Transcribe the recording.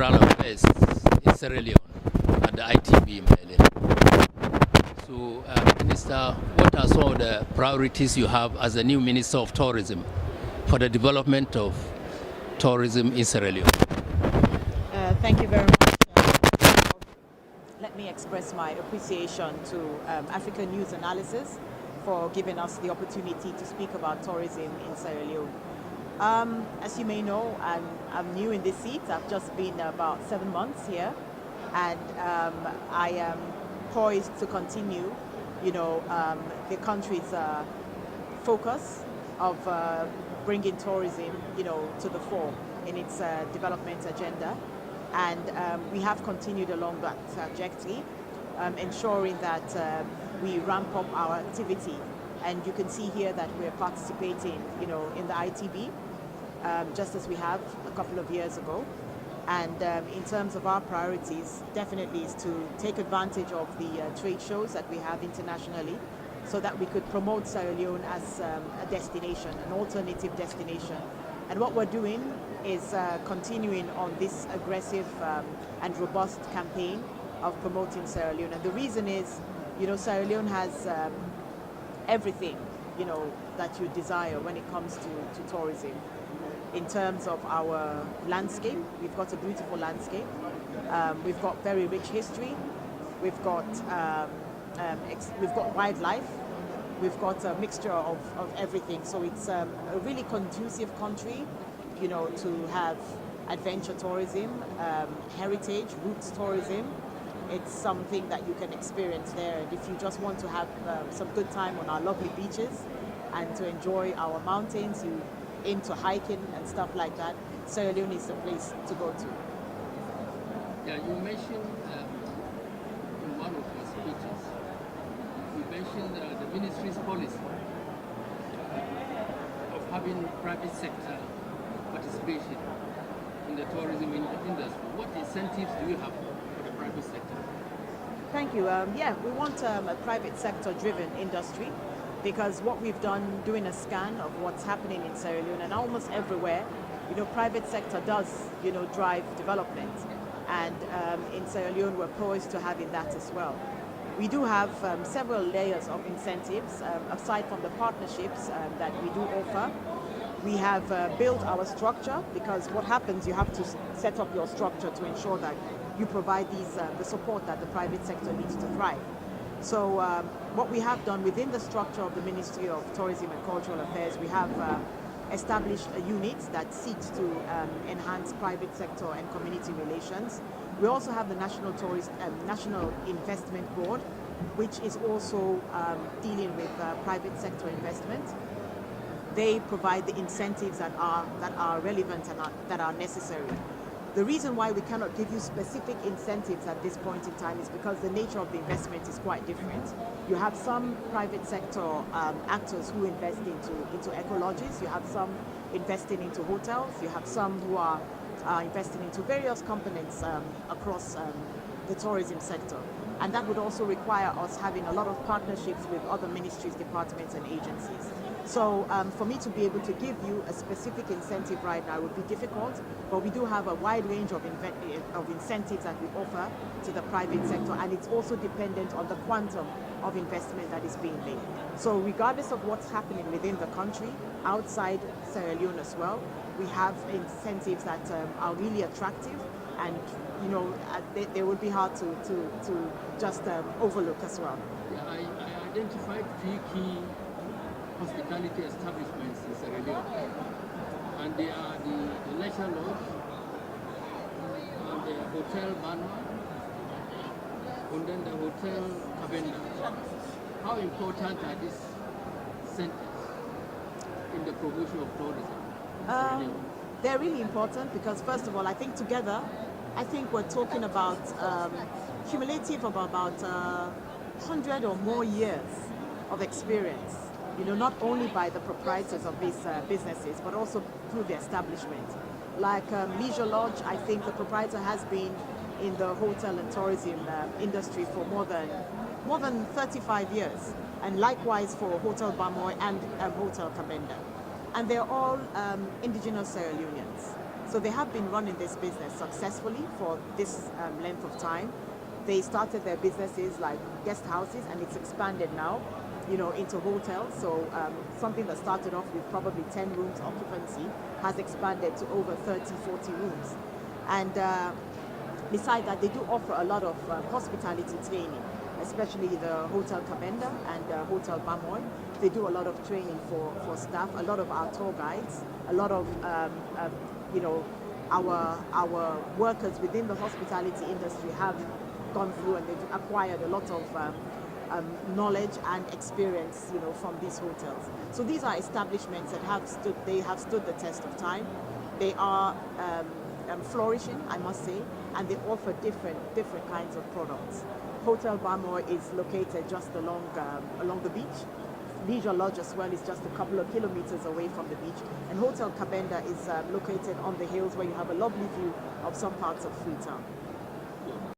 Cultural Affairs in Sierra Leone at the ITB in Berlin. So, Minister, what are some of the priorities you have as the new Minister of Tourism for the development of tourism in Sierra Leone? Thank you very much. Let me express my appreciation to AfricaNewsAnalysis for giving us the opportunity to speak about tourism in Sierra Leone. As you may know, I'm new in this seat. I've just been about 7 months here, and I am poised to continue, the country's focus of bringing tourism, to the fore in its development agenda. And we have continued along that trajectory, ensuring that we ramp up our activity. And you can see here that we're participating, in the ITB, just as we have a couple of years ago. And in terms of our priorities, definitely is to take advantage of the trade shows that we have internationally, so that we could promote Sierra Leone as a destination, an alternative destination. And what we're doing is continuing on this aggressive and robust campaign of promoting Sierra Leone. And the reason is, Sierra Leone has everything, that you desire when it comes to tourism. In terms of our landscape, we've got a beautiful landscape. We've got very rich history. We've got wildlife. We've got a mixture of everything. So it's a really conducive country, to have adventure tourism, heritage, roots tourism. It's something that you can experience there. And if you just want to have some good time on our lovely beaches and to enjoy our mountains, you into hiking and stuff like that, Sierra Leone is the place to go to. Yeah, you mentioned in one of your speeches, you mentioned the ministry's policy of having private sector participation in the tourism industry. What incentives do you have for the private sector? Thank you. We want a private sector driven industry, because what we've done doing a scan of what's happening in Sierra Leone and almost everywhere, private sector does, drive development. And in Sierra Leone, we're poised to having that as well. We do have several layers of incentives, aside from the partnerships that we do offer. We have built our structure, because what happens, you have to set up your structure to ensure that you provide the support that the private sector needs to thrive. So what we have done within the structure of the Ministry of Tourism and Cultural Affairs, we have established a unit that seeks to enhance private sector and community relations. We also have the National Investment Board, which is also dealing with private sector investment. They provide the incentives that are relevant and that are necessary. The reason why we cannot give you specific incentives at this point in time is because the nature of the investment is quite different. You have some private sector actors who invest into eco-lodges. You have some investing into hotels. You have some who are investing into various components across the tourism sector. And that would also require us having a lot of partnerships with other ministries, departments, and agencies. So for me to be able to give you a specific incentive right now would be difficult, but we do have a wide range of incentives that we offer to the private sector, and it's also dependent on the quantum of investment that is being made. So regardless of what's happening within the country, outside Sierra Leone as well, we have incentives that are really attractive, and they would be hard to just overlook as well. Yeah, I identified 3 key hospitality establishments in Sierra Leone, and they are the Leisure Lodge, and the Hotel Bano, and then the Hotel Cabenda. How important are these centers in the promotion of tourism in Sierra Leone? They're really important because, first of all, I think together, we're talking about cumulative of about 100 or more years of experience, not only by the proprietors of these businesses, but also through the establishment. Like Leisure Lodge, I think the proprietor has been in the hotel and tourism industry for more than 35 years, and likewise for Hotel Bamoy and Hotel Cabenda. And they're all indigenous Sierra Leoneans. So they have been running this business successfully for this length of time. They started their businesses like guest houses, and it's expanded now, into hotels. So something that started off with probably 10 rooms occupancy has expanded to over 30, 40 rooms. And besides that, they do offer a lot of hospitality training, especially the Hotel Cabenda and Hotel Bamoy. They do a lot of training for staff, a lot of our tour guides, a lot of our workers within the hospitality industry have gone through, and they've acquired a lot of knowledge and experience, from these hotels. So these are establishments that have stood the test of time. They are flourishing, I must say, and they offer different kinds of products. Hotel Bamoy is located just along the beach. Leisure Lodge as well is just a couple of kilometers away from the beach. And Hotel Cabenda is located on the hills, where you have a lovely view of some parts of Freetown.